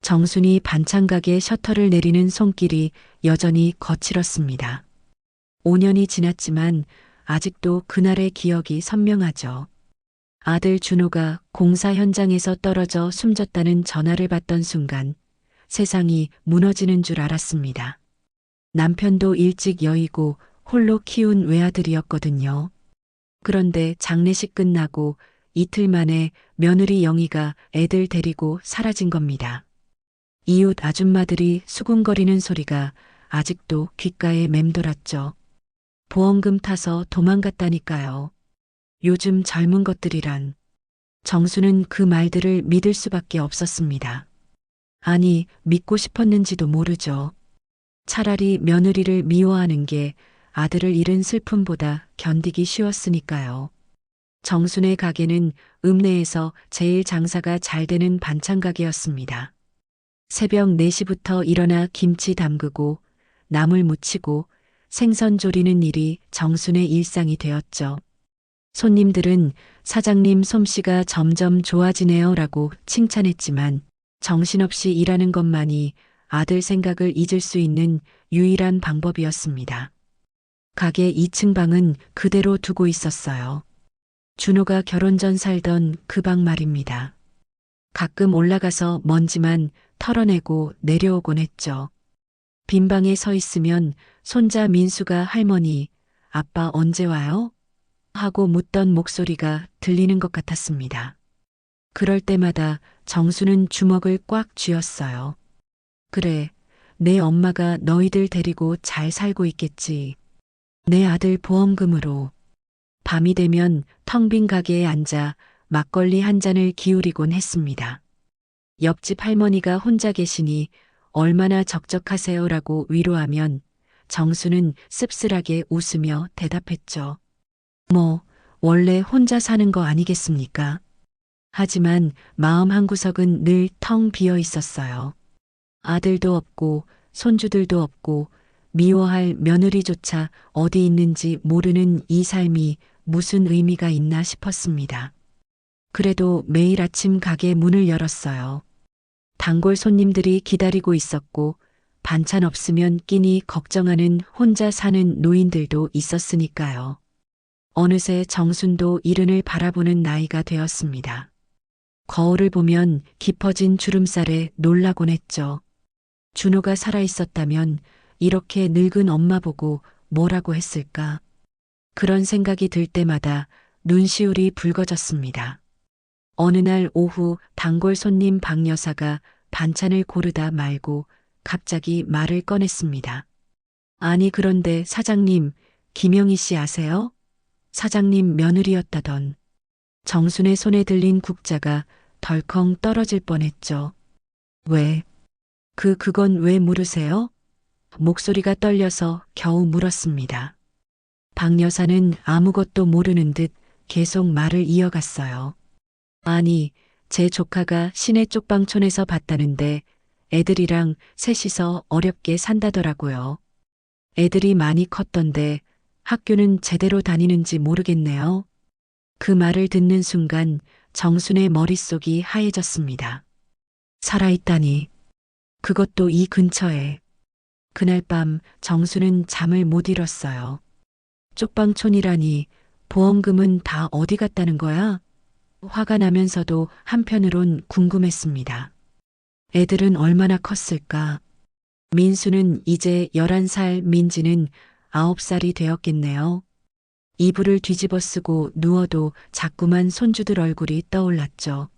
정순이 반찬가게 셔터를 내리는 손길이 여전히 거칠었습니다. 5년이 지났지만 아직도 그날의 기억이 선명하죠. 아들 준호가 공사 현장에서 떨어져 숨졌다는 전화를 받던 순간 세상이 무너지는 줄 알았습니다. 남편도 일찍 여의고 홀로 키운 외아들이었거든요. 그런데 장례식 끝나고 이틀 만에 며느리 영희가 애들 데리고 사라진 겁니다. 이웃 아줌마들이 수군거리는 소리가 아직도 귓가에 맴돌았죠. 보험금 타서 도망갔다니까요. 요즘 젊은 것들이란. 정수는 그 말들을 믿을 수밖에 없었습니다. 아니, 믿고 싶었는지도 모르죠. 차라리 며느리를 미워하는 게 아들을 잃은 슬픔보다 견디기 쉬웠으니까요. 정순의 가게는 읍내에서 제일 장사가 잘 되는 반찬 가게였습니다. 새벽 4시부터 일어나 김치 담그고 나물 무치고 생선 조리는 일이 정순의 일상이 되었죠. 손님들은 사장님 솜씨가 점점 좋아지네요 라고 칭찬했지만 정신없이 일하는 것만이 아들 생각을 잊을 수 있는 유일한 방법이었습니다. 가게 2층 방은 그대로 두고 있었어요. 준호가 결혼 전 살던 그 방 말입니다. 가끔 올라가서 먼지만 털어내고 내려오곤 했죠. 빈 방에 서 있으면 손자 민수가 할머니, 아빠 언제 와요? 하고 묻던 목소리가 들리는 것 같았습니다. 그럴 때마다 정수는 주먹을 꽉 쥐었어요. 그래, 내 엄마가 너희들 데리고 잘 살고 있겠지. 내 아들 보험금으로. 밤이 되면 텅 빈 가게에 앉아 막걸리 한 잔을 기울이곤 했습니다. 옆집 할머니가 혼자 계시니 얼마나 적적하세요라고 위로하면 정수는 씁쓸하게 웃으며 대답했죠. 뭐, 원래 혼자 사는 거 아니겠습니까? 하지만 마음 한구석은 늘 텅 비어 있었어요. 아들도 없고 손주들도 없고 미워할 며느리조차 어디 있는지 모르는 이 삶이 무슨 의미가 있나 싶었습니다. 그래도 매일 아침 가게 문을 열었어요. 단골 손님들이 기다리고 있었고 반찬 없으면 끼니 걱정하는 혼자 사는 노인들도 있었으니까요. 어느새 정순도 이른을 바라보는 나이가 되었습니다. 거울을 보면 깊어진 주름살에 놀라곤 했죠. 준호가 살아있었다면 이렇게 늙은 엄마 보고 뭐라고 했을까? 그런 생각이 들 때마다 눈시울이 붉어졌습니다. 어느 날 오후 단골 손님 박 여사가 반찬을 고르다 말고 갑자기 말을 꺼냈습니다. 아니 그런데 사장님, 김영희 씨 아세요? 사장님 며느리였다던. 정순의 손에 들린 국자가 덜컹 떨어질 뻔했죠. 왜? 그건 왜 물으세요? 목소리가 떨려서 겨우 물었습니다. 박 여사는 아무것도 모르는 듯 계속 말을 이어갔어요. 아니, 제 조카가 시내 쪽방촌에서 봤다는데 애들이랑 셋이서 어렵게 산다더라고요. 애들이 많이 컸던데 학교는 제대로 다니는지 모르겠네요. 그 말을 듣는 순간 정순의 머릿속이 하얘졌습니다. 살아있다니. 그것도 이 근처에. 그날 밤 정수는 잠을 못 이뤘어요. 쪽방촌이라니 보험금은 다 어디 갔다는 거야? 화가 나면서도 한편으론 궁금했습니다. 애들은 얼마나 컸을까? 민수는 이제 11살, 민지는 9살이 되었겠네요. 이불을 뒤집어 쓰고 누워도 자꾸만 손주들 얼굴이 떠올랐죠.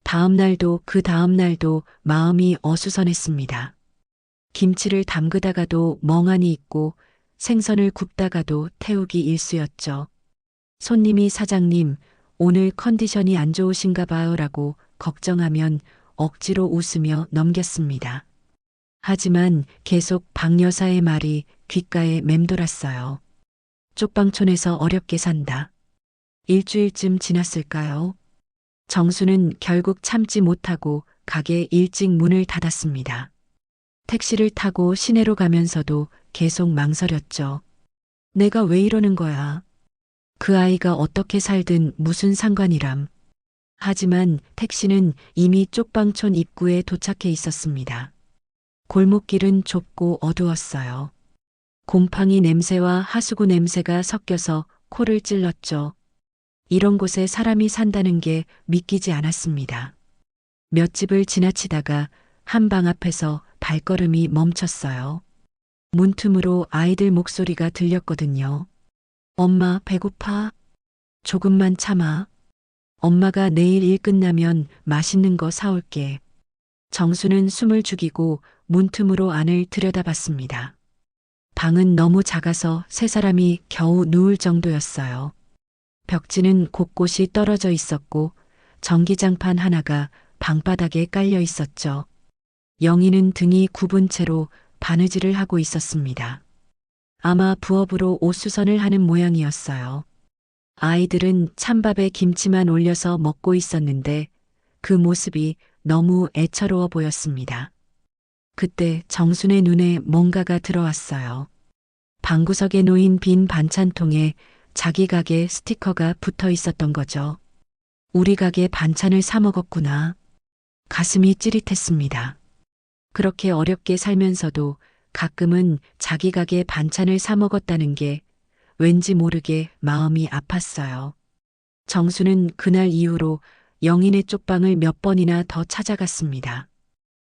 다음 날도 그 다음 날도 마음이 어수선했습니다. 김치를 담그다가도 멍하니 있고 생선을 굽다가도 태우기 일쑤였죠. 손님이 사장님, 오늘 컨디션이 안 좋으신가 봐요 라고 걱정하면 억지로 웃으며 넘겼습니다. 하지만 계속 박 여사의 말이 귓가에 맴돌았어요. 쪽방촌에서 어렵게 산다. 일주일쯤 지났을까요? 정수는 결국 참지 못하고 가게 일찍 문을 닫았습니다. 택시를 타고 시내로 가면서도 계속 망설였죠. 내가 왜 이러는 거야? 그 아이가 어떻게 살든 무슨 상관이람. 하지만 택시는 이미 쪽방촌 입구에 도착해 있었습니다. 골목길은 좁고 어두웠어요. 곰팡이 냄새와 하수구 냄새가 섞여서 코를 찔렀죠. 이런 곳에 사람이 산다는 게 믿기지 않았습니다. 몇 집을 지나치다가 한 방 앞에서 발걸음이 멈췄어요. 문틈으로 아이들 목소리가 들렸거든요. 엄마, 배고파? 조금만 참아. 엄마가 내일 일 끝나면 맛있는 거 사올게. 정수는 숨을 죽이고 문틈으로 안을 들여다봤습니다. 방은 너무 작아서 세 사람이 겨우 누울 정도였어요. 벽지는 곳곳이 떨어져 있었고 전기장판 하나가 방바닥에 깔려 있었죠. 영희는 등이 굽은 채로 바느질을 하고 있었습니다. 아마 부업으로 옷수선을 하는 모양이었어요. 아이들은 찬밥에 김치만 올려서 먹고 있었는데 그 모습이 너무 애처로워 보였습니다. 그때 정순의 눈에 뭔가가 들어왔어요. 방구석에 놓인 빈 반찬통에 자기 가게 스티커가 붙어 있었던 거죠. 우리 가게 반찬을 사 먹었구나. 가슴이 찌릿했습니다. 그렇게 어렵게 살면서도 가끔은 자기 가게 반찬을 사 먹었다는 게 왠지 모르게 마음이 아팠어요. 정수는 그날 이후로 영인의 쪽방을 몇 번이나 더 찾아갔습니다.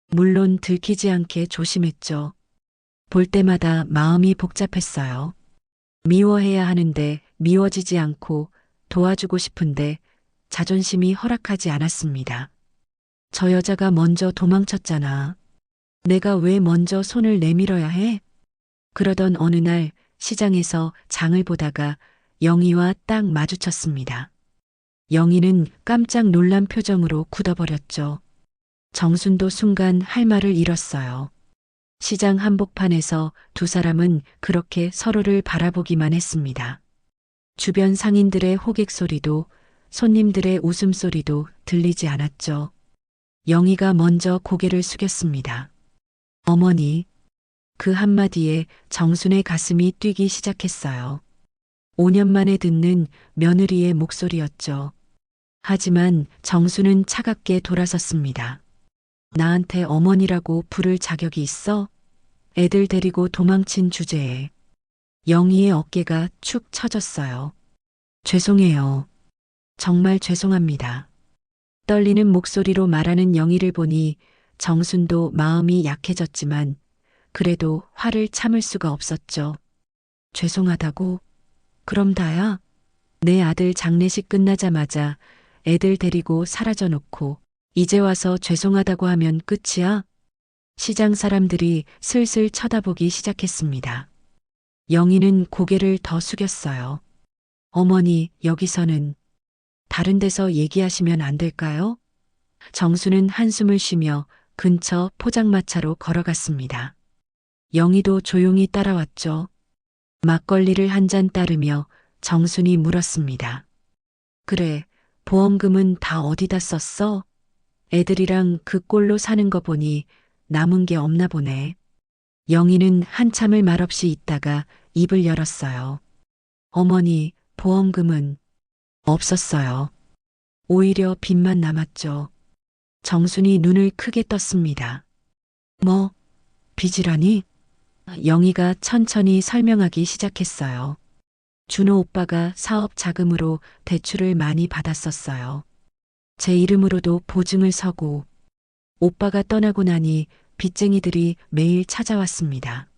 물론 들키지 않게 조심했죠. 볼 때마다 마음이 복잡했어요. 미워해야 하는데 미워지지 않고 도와주고 싶은데 자존심이 허락하지 않았습니다. 저 여자가 먼저 도망쳤잖아. 내가 왜 먼저 손을 내밀어야 해? 그러던 어느 날 시장에서 장을 보다가 영희와 딱 마주쳤습니다. 영희는 깜짝 놀란 표정으로 굳어버렸죠. 정순도 순간 할 말을 잃었어요. 시장 한복판에서 두 사람은 그렇게 서로를 바라보기만 했습니다. 주변 상인들의 호객 소리도 손님들의 웃음소리도 들리지 않았죠. 영희가 먼저 고개를 숙였습니다. 어머니. 그 한마디에 정순의 가슴이 뛰기 시작했어요. 5년 만에 듣는 며느리의 목소리였죠. 하지만 정순은 차갑게 돌아섰습니다. 나한테 어머니라고 부를 자격이 있어? 애들 데리고 도망친 주제에. 영희의 어깨가 축 처졌어요. 죄송해요. 정말 죄송합니다. 떨리는 목소리로 말하는 영희를 보니 정순도 마음이 약해졌지만 그래도 화를 참을 수가 없었죠. 죄송하다고? 그럼 다야? 내 아들 장례식 끝나자마자 애들 데리고 사라져 놓고 이제 와서 죄송하다고 하면 끝이야? 시장 사람들이 슬슬 쳐다보기 시작했습니다. 영희는 고개를 더 숙였어요. 어머니, 여기서는 다른 데서 얘기하시면 안 될까요? 정수는 한숨을 쉬며 근처 포장마차로 걸어갔습니다. 영희도 조용히 따라왔죠. 막걸리를 한 잔 따르며 정순이 물었습니다. 그래, 보험금은 다 어디다 썼어? 애들이랑 그 꼴로 사는 거 보니 남은 게 없나 보네. 영희는 한참을 말없이 있다가 입을 열었어요. 어머니, 보험금은 없었어요. 오히려 빚만 남았죠. 정순이 눈을 크게 떴습니다. 뭐, 빚이라니? 영희가 천천히 설명하기 시작했어요. 준호 오빠가 사업 자금으로 대출을 많이 받았었어요. 제 이름으로도 보증을 서고 오빠가 떠나고 나니 빚쟁이들이 매일 찾아왔습니다.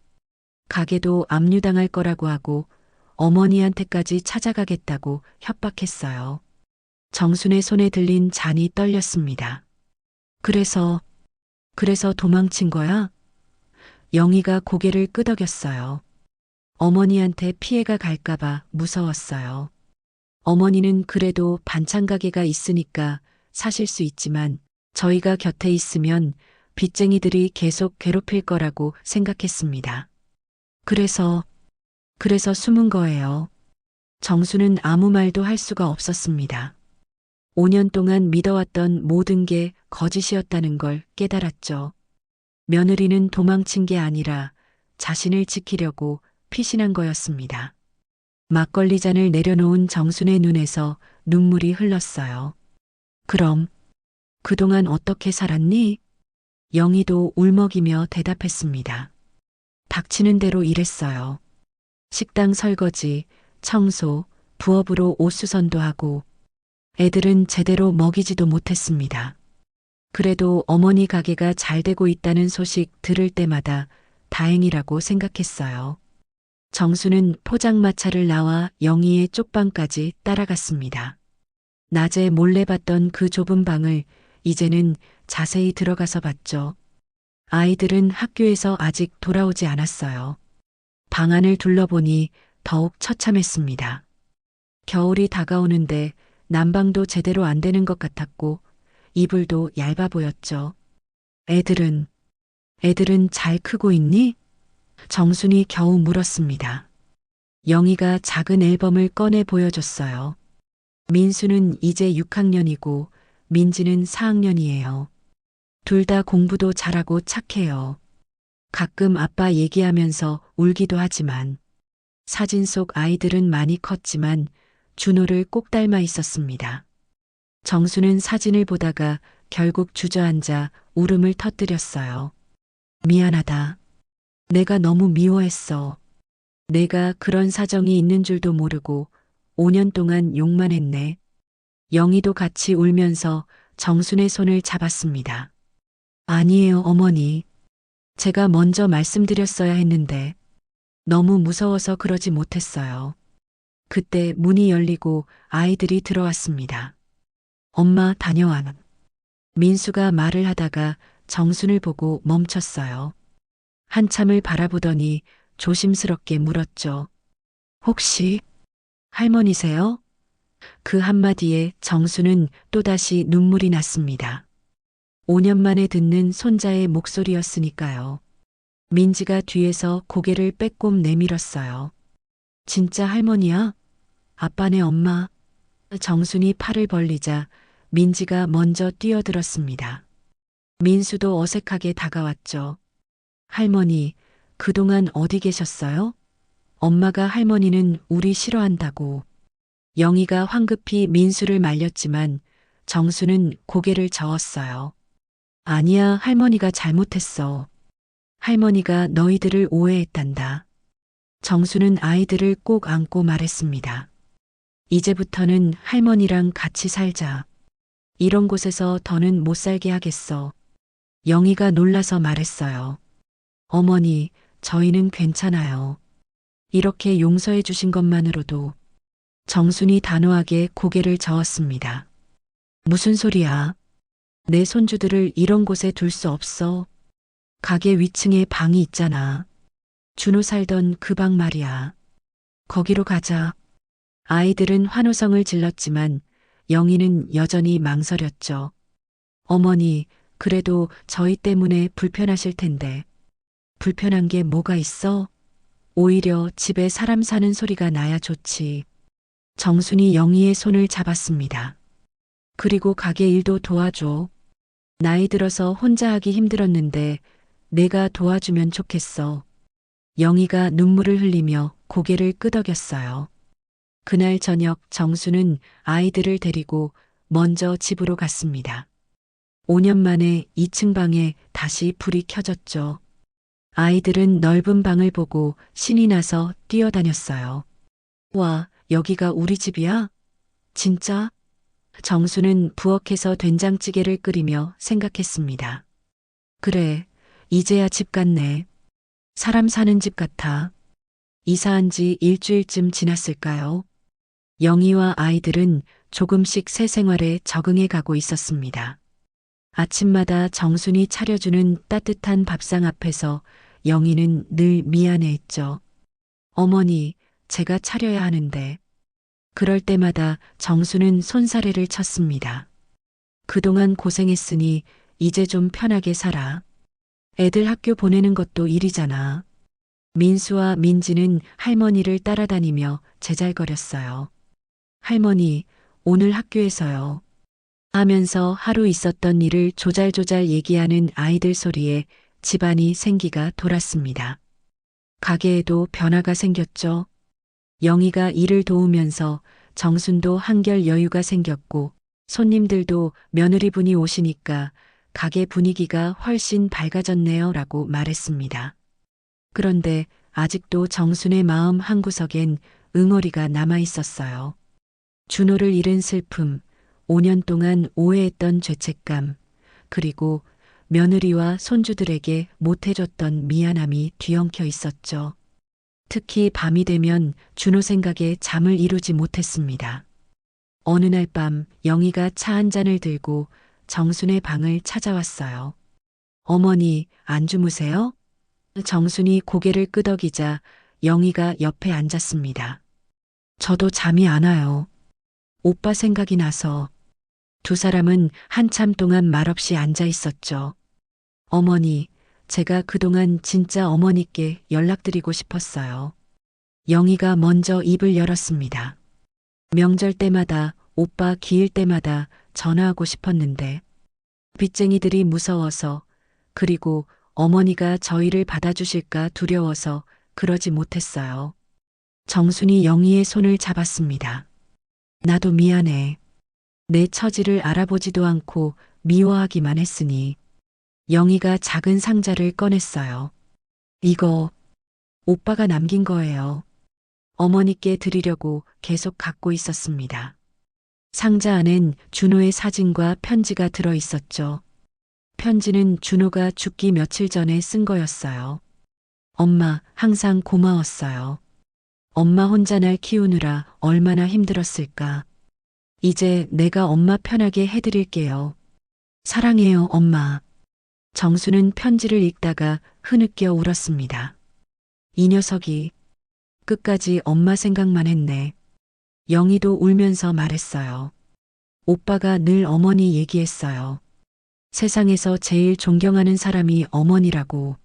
가게도 압류당할 거라고 하고 어머니한테까지 찾아가겠다고 협박했어요. 정순의 손에 들린 잔이 떨렸습니다. 그래서 도망친 거야? 영희가 고개를 끄덕였어요. 어머니한테 피해가 갈까봐 무서웠어요. 어머니는 그래도 반찬 가게가 있으니까 사실 수 있지만 저희가 곁에 있으면 빚쟁이들이 계속 괴롭힐 거라고 생각했습니다. 그래서 숨은 거예요. 정수는 아무 말도 할 수가 없었습니다. 5년 동안 믿어왔던 모든 게 거짓이었다는 걸 깨달았죠. 며느리는 도망친 게 아니라 자신을 지키려고 피신한 거였습니다. 막걸리 잔을 내려놓은 정순의 눈에서 눈물이 흘렀어요. 그럼 그동안 어떻게 살았니? 영희도 울먹이며 대답했습니다. 닥치는 대로 일했어요. 식당 설거지, 청소, 부업으로 옷수선도 하고 애들은 제대로 먹이지도 못했습니다. 그래도 어머니 가게가 잘 되고 있다는 소식 들을 때마다 다행이라고 생각했어요. 정수는 포장마차를 나와 영희의 쪽방까지 따라갔습니다. 낮에 몰래 봤던 그 좁은 방을 이제는 자세히 들어가서 봤죠. 아이들은 학교에서 아직 돌아오지 않았어요. 방 안을 둘러보니 더욱 처참했습니다. 겨울이 다가오는데 난방도 제대로 안 되는 것 같았고 이불도 얇아 보였죠. 애들은 잘 크고 있니? 정순이 겨우 물었습니다. 영희가 작은 앨범을 꺼내 보여줬어요. 민수는 이제 6학년이고 민지는 4학년이에요. 둘 다 공부도 잘하고 착해요. 가끔 아빠 얘기하면서 울기도 하지만 사진 속 아이들은 많이 컸지만 준호를 꼭 닮아 있었습니다. 정수는 사진을 보다가 결국 주저앉아 울음을 터뜨렸어요. 미안하다. 내가 너무 미워했어. 내가 그런 사정이 있는 줄도 모르고 5년 동안 욕만 했네. 영희도 같이 울면서 정순의 손을 잡았습니다. 아니에요, 어머니. 제가 먼저 말씀드렸어야 했는데 너무 무서워서 그러지 못했어요. 그때 문이 열리고 아이들이 들어왔습니다. 엄마 다녀와. 민수가 말을 하다가 정순을 보고 멈췄어요. 한참을 바라보더니 조심스럽게 물었죠. 혹시 할머니세요? 그 한마디에 정수는 또다시 눈물이 났습니다. 5년 만에 듣는 손자의 목소리였으니까요. 민지가 뒤에서 고개를 빼꼼 내밀었어요. 진짜 할머니야? 아빠네 엄마. 정순이 팔을 벌리자 민지가 먼저 뛰어들었습니다. 민수도 어색하게 다가왔죠. 할머니, 그동안 어디 계셨어요? 엄마가 할머니는 우리 싫어한다고. 영희가 황급히 민수를 말렸지만 정수는 고개를 저었어요. 아니야, 할머니가 잘못했어. 할머니가 너희들을 오해했단다. 정수는 아이들을 꼭 안고 말했습니다. 이제부터는 할머니랑 같이 살자. 이런 곳에서 더는 못 살게 하겠어. 영희가 놀라서 말했어요. 어머니, 저희는 괜찮아요. 이렇게 용서해 주신 것만으로도. 정순이 단호하게 고개를 저었습니다. 무슨 소리야? 내 손주들을 이런 곳에 둘 수 없어. 가게 위층에 방이 있잖아. 준호 살던 그 방 말이야. 거기로 가자. 아이들은 환호성을 질렀지만 영희는 여전히 망설였죠. 어머니, 그래도 저희 때문에 불편하실 텐데. 불편한 게 뭐가 있어? 오히려 집에 사람 사는 소리가 나야 좋지. 정순이 영희의 손을 잡았습니다. 그리고 가게 일도 도와줘. 나이 들어서 혼자 하기 힘들었는데 내가 도와주면 좋겠어. 영희가 눈물을 흘리며 고개를 끄덕였어요. 그날 저녁 정수는 아이들을 데리고 먼저 집으로 갔습니다. 5년 만에 2층 방에 다시 불이 켜졌죠. 아이들은 넓은 방을 보고 신이 나서 뛰어다녔어요. 와, 여기가 우리 집이야? 진짜? 정수는 부엌에서 된장찌개를 끓이며 생각했습니다. 그래, 이제야 집 같네. 사람 사는 집 같아. 이사한 지 일주일쯤 지났을까요? 영희와 아이들은 조금씩 새 생활에 적응해 가고 있었습니다. 아침마다 정순이 차려주는 따뜻한 밥상 앞에서 영희는 늘 미안해했죠. 어머니, 제가 차려야 하는데. 그럴 때마다 정수는 손사래를 쳤습니다. 그동안 고생했으니 이제 좀 편하게 살아. 애들 학교 보내는 것도 일이잖아. 민수와 민지는 할머니를 따라다니며 제잘거렸어요. 할머니, 오늘 학교에서요. 하면서 하루 있었던 일을 조잘조잘 얘기하는 아이들 소리에 집안이 생기가 돌았습니다. 가게에도 변화가 생겼죠. 영희가 일을 도우면서 정순도 한결 여유가 생겼고 손님들도 며느리분이 오시니까 가게 분위기가 훨씬 밝아졌네요 라고 말했습니다. 그런데 아직도 정순의 마음 한구석엔 응어리가 남아 있었어요. 준호를 잃은 슬픔, 5년 동안 오해했던 죄책감, 그리고 며느리와 손주들에게 못해줬던 미안함이 뒤엉켜 있었죠. 특히 밤이 되면 준호 생각에 잠을 이루지 못했습니다. 어느 날 밤 영희가 차 한 잔을 들고 정순의 방을 찾아왔어요. 어머니, 안 주무세요? 정순이 고개를 끄덕이자 영희가 옆에 앉았습니다. 저도 잠이 안 와요. 오빠 생각이 나서. 두 사람은 한참 동안 말없이 앉아 있었죠. 어머니, 제가 그동안 진짜 어머니께 연락드리고 싶었어요. 영희가 먼저 입을 열었습니다. 명절 때마다 오빠 기일 때마다 전화하고 싶었는데 빚쟁이들이 무서워서 그리고 어머니가 저희를 받아주실까 두려워서 그러지 못했어요. 정순이 영희의 손을 잡았습니다. 나도 미안해. 내 처지를 알아보지도 않고 미워하기만 했으니. 영희가 작은 상자를 꺼냈어요. 이거 오빠가 남긴 거예요. 어머니께 드리려고 계속 갖고 있었습니다. 상자 안엔 준호의 사진과 편지가 들어 있었죠. 편지는 준호가 죽기 며칠 전에 쓴 거였어요. 엄마, 항상 고마웠어요. 엄마 혼자 날 키우느라 얼마나 힘들었을까. 이제 내가 엄마 편하게 해드릴게요. 사랑해요, 엄마. 정수는 편지를 읽다가 흐느껴 울었습니다. 이 녀석이 끝까지 엄마 생각만 했네. 영희도 울면서 말했어요. 오빠가 늘 어머니 얘기했어요. 세상에서 제일 존경하는 사람이 어머니라고.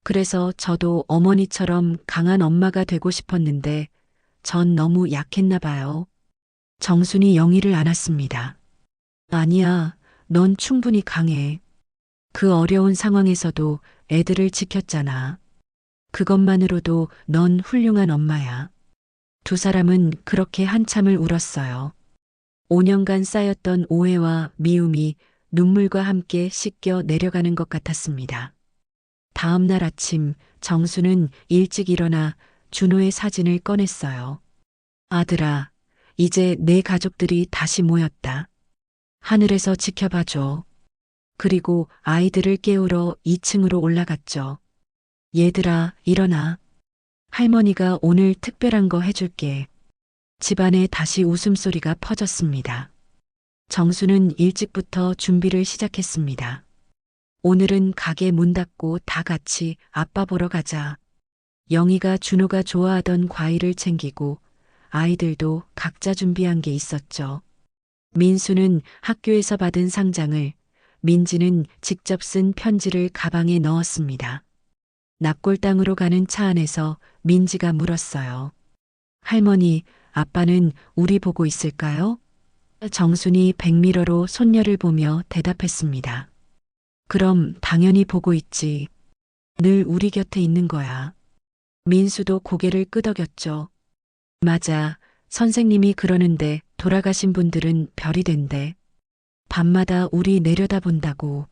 그래서 저도 어머니처럼 강한 엄마가 되고 싶었는데 전 너무 약했나 봐요. 정순이 영희를 안았습니다. 아니야, 넌 충분히 강해. 그 어려운 상황에서도 애들을 지켰잖아. 그것만으로도 넌 훌륭한 엄마야. 두 사람은 그렇게 한참을 울었어요. 5년간 쌓였던 오해와 미움이 눈물과 함께 씻겨 내려가는 것 같았습니다. 다음 날 아침 정수는 일찍 일어나 준호의 사진을 꺼냈어요. 아들아, 이제 내 가족들이 다시 모였다. 하늘에서 지켜봐줘. 그리고 아이들을 깨우러 2층으로 올라갔죠. 얘들아, 일어나. 할머니가 오늘 특별한 거 해줄게. 집안에 다시 웃음소리가 퍼졌습니다. 정수는 일찍부터 준비를 시작했습니다. 오늘은 가게 문 닫고 다 같이 아빠 보러 가자. 영희가 준호가 좋아하던 과일을 챙기고 아이들도 각자 준비한 게 있었죠. 민수는 학교에서 받은 상장을, 민지는 직접 쓴 편지를 가방에 넣었습니다. 납골당으로 가는 차 안에서 민지가 물었어요. 할머니, 아빠는 우리 보고 있을까요? 정순이 백미러로 손녀를 보며 대답했습니다. 그럼 당연히 보고 있지. 늘 우리 곁에 있는 거야. 민수도 고개를 끄덕였죠. 맞아. 선생님이 그러는데 돌아가신 분들은 별이 된대. 밤마다 우리 내려다본다고.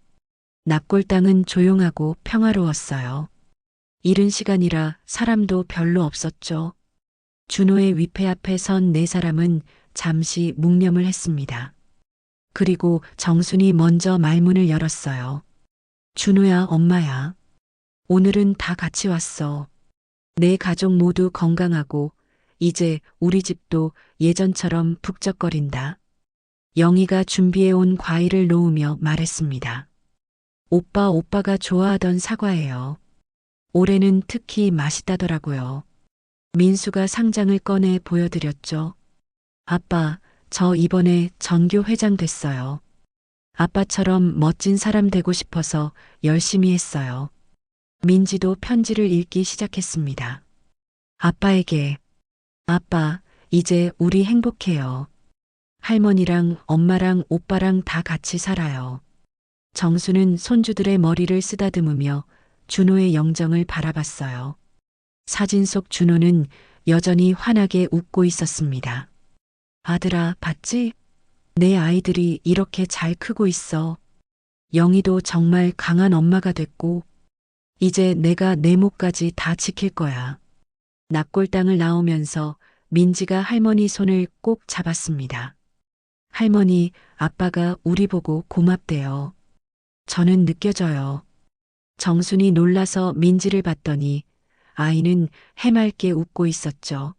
납골당은 조용하고 평화로웠어요. 이른 시간이라 사람도 별로 없었죠. 준호의 위패 앞에 선 네 사람은 잠시 묵념을 했습니다. 그리고 정순이 먼저 말문을 열었어요. 준호야, 엄마야. 오늘은 다 같이 왔어. 내 가족 모두 건강하고 이제 우리 집도 예전처럼 북적거린다. 영희가 준비해온 과일을 놓으며 말했습니다. 오빠가 좋아하던 사과예요. 올해는 특히 맛있다더라고요. 민수가 상장을 꺼내 보여드렸죠. 아빠, 저 이번에 전교 회장 됐어요. 아빠처럼 멋진 사람 되고 싶어서 열심히 했어요. 민지도 편지를 읽기 시작했습니다. 아빠에게. 아빠, 이제 우리 행복해요. 할머니랑 엄마랑 오빠랑 다 같이 살아요. 정수는 손주들의 머리를 쓰다듬으며 준호의 영정을 바라봤어요. 사진 속 준호는 여전히 환하게 웃고 있었습니다. 아들아, 봤지? 내 아이들이 이렇게 잘 크고 있어. 영희도 정말 강한 엄마가 됐고, 이제 내가 내 몫까지 다 지킬 거야. 납골당을 나오면서 민지가 할머니 손을 꼭 잡았습니다. 할머니, 아빠가 우리 보고 고맙대요. 저는 느껴져요. 정순이 놀라서 민지를 봤더니 아이는 해맑게 웃고 있었죠.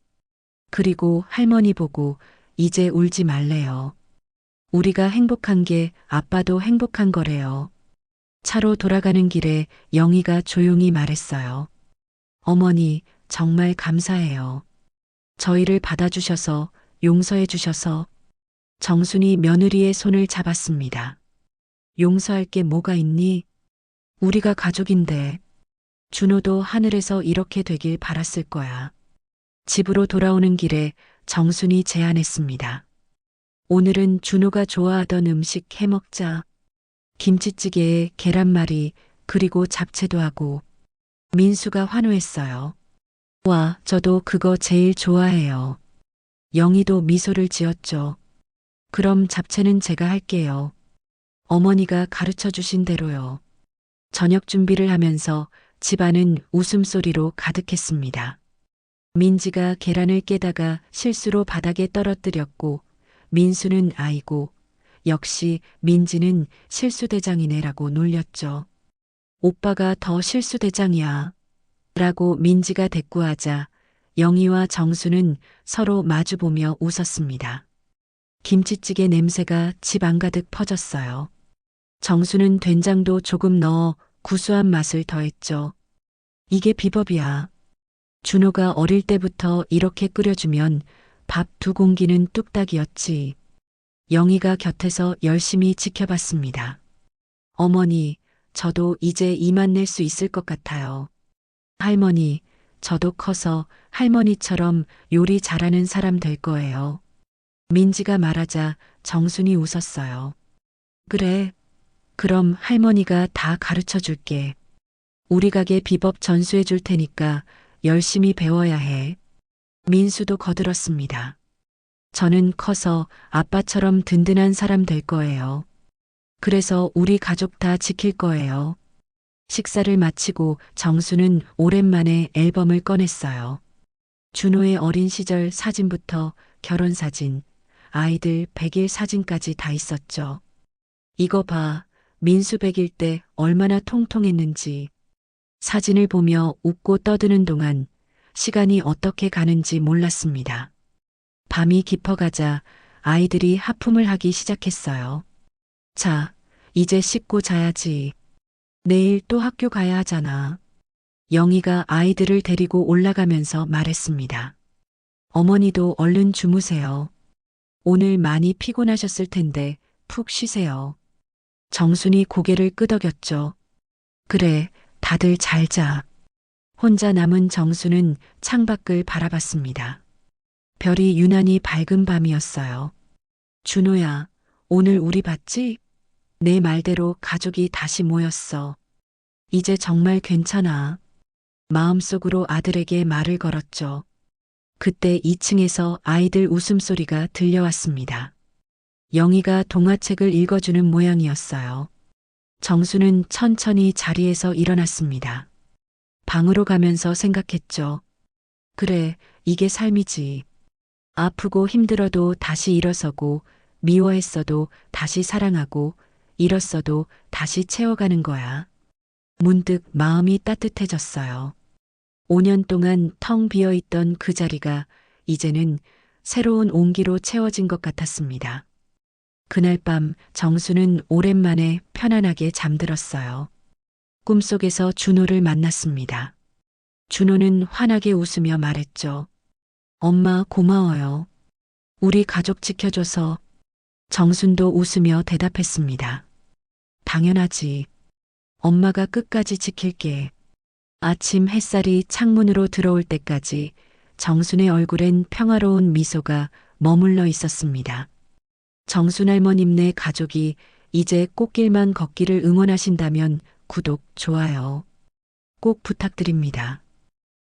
그리고 할머니 보고 이제 울지 말래요. 우리가 행복한 게 아빠도 행복한 거래요. 차로 돌아가는 길에 영희가 조용히 말했어요. 어머니, 정말 감사해요. 저희를 받아주셔서, 용서해 주셔서. 정순이 며느리의 손을 잡았습니다. 용서할 게 뭐가 있니? 우리가 가족인데. 준호도 하늘에서 이렇게 되길 바랐을 거야. 집으로 돌아오는 길에 정순이 제안했습니다. 오늘은 준호가 좋아하던 음식 해 먹자. 김치찌개에 계란말이 그리고 잡채도 하고. 민수가 환호했어요. 와, 저도 그거 제일 좋아해요. 영희도 미소를 지었죠. 그럼 잡채는 제가 할게요. 어머니가 가르쳐 주신 대로요. 저녁 준비를 하면서 집안은 웃음소리로 가득했습니다. 민지가 계란을 깨다가 실수로 바닥에 떨어뜨렸고, 민수는 아이고, 역시 민지는 실수대장이네라고 놀렸죠. 오빠가 더 실수대장이야. 라고 민지가 대꾸하자 영희와 정수는 서로 마주보며 웃었습니다. 김치찌개 냄새가 집 안가득 퍼졌어요. 정수는 된장도 조금 넣어 구수한 맛을 더했죠. 이게 비법이야. 준호가 어릴 때부터 이렇게 끓여주면 밥 2공기는 뚝딱이었지. 영희가 곁에서 열심히 지켜봤습니다. 어머니, 저도 이제 이만 낼 수 있을 것 같아요. 할머니, 저도 커서 할머니처럼 요리 잘하는 사람 될 거예요. 민지가 말하자 정순이 웃었어요. 그래, 그럼 할머니가 다 가르쳐 줄게. 우리 가게 비법 전수해 줄 테니까 열심히 배워야 해. 민수도 거들었습니다. 저는 커서 아빠처럼 든든한 사람 될 거예요. 그래서 우리 가족 다 지킬 거예요. 식사를 마치고 정수는 오랜만에 앨범을 꺼냈어요. 준호의 어린 시절 사진부터 결혼 사진, 아이들 100일 사진까지 다 있었죠. 이거 봐, 민수 100일 때 얼마나 통통했는지. 사진을 보며 웃고 떠드는 동안 시간이 어떻게 가는지 몰랐습니다. 밤이 깊어가자 아이들이 하품을 하기 시작했어요. 자, 이제 씻고 자야지. 내일 또 학교 가야 하잖아. 영희가 아이들을 데리고 올라가면서 말했습니다. 어머니도 얼른 주무세요. 오늘 많이 피곤하셨을 텐데 푹 쉬세요. 정순이 고개를 끄덕였죠. 그래, 다들 잘 자. 혼자 남은 정수는 창밖을 바라봤습니다. 별이 유난히 밝은 밤이었어요. 준호야, 오늘 우리 봤지? 내 말대로 가족이 다시 모였어. 이제 정말 괜찮아. 마음속으로 아들에게 말을 걸었죠. 그때 2층에서 아이들 웃음소리가 들려왔습니다. 영희가 동화책을 읽어주는 모양이었어요. 정수는 천천히 자리에서 일어났습니다. 방으로 가면서 생각했죠. 그래, 이게 삶이지. 아프고 힘들어도 다시 일어서고, 미워했어도 다시 사랑하고, 잃었어도 다시 채워가는 거야. 문득 마음이 따뜻해졌어요. 5년 동안 텅 비어있던 그 자리가 이제는 새로운 온기로 채워진 것 같았습니다. 그날 밤 정수는 오랜만에 편안하게 잠들었어요. 꿈속에서 준호를 만났습니다. 준호는 환하게 웃으며 말했죠. 엄마 고마워요. 우리 가족 지켜줘서. 정순도 웃으며 대답했습니다. 당연하지. 엄마가 끝까지 지킬게. 아침 햇살이 창문으로 들어올 때까지 정순의 얼굴엔 평화로운 미소가 머물러 있었습니다. 정순 할머님네 가족이 이제 꽃길만 걷기를 응원하신다면 구독, 좋아요 꼭 부탁드립니다.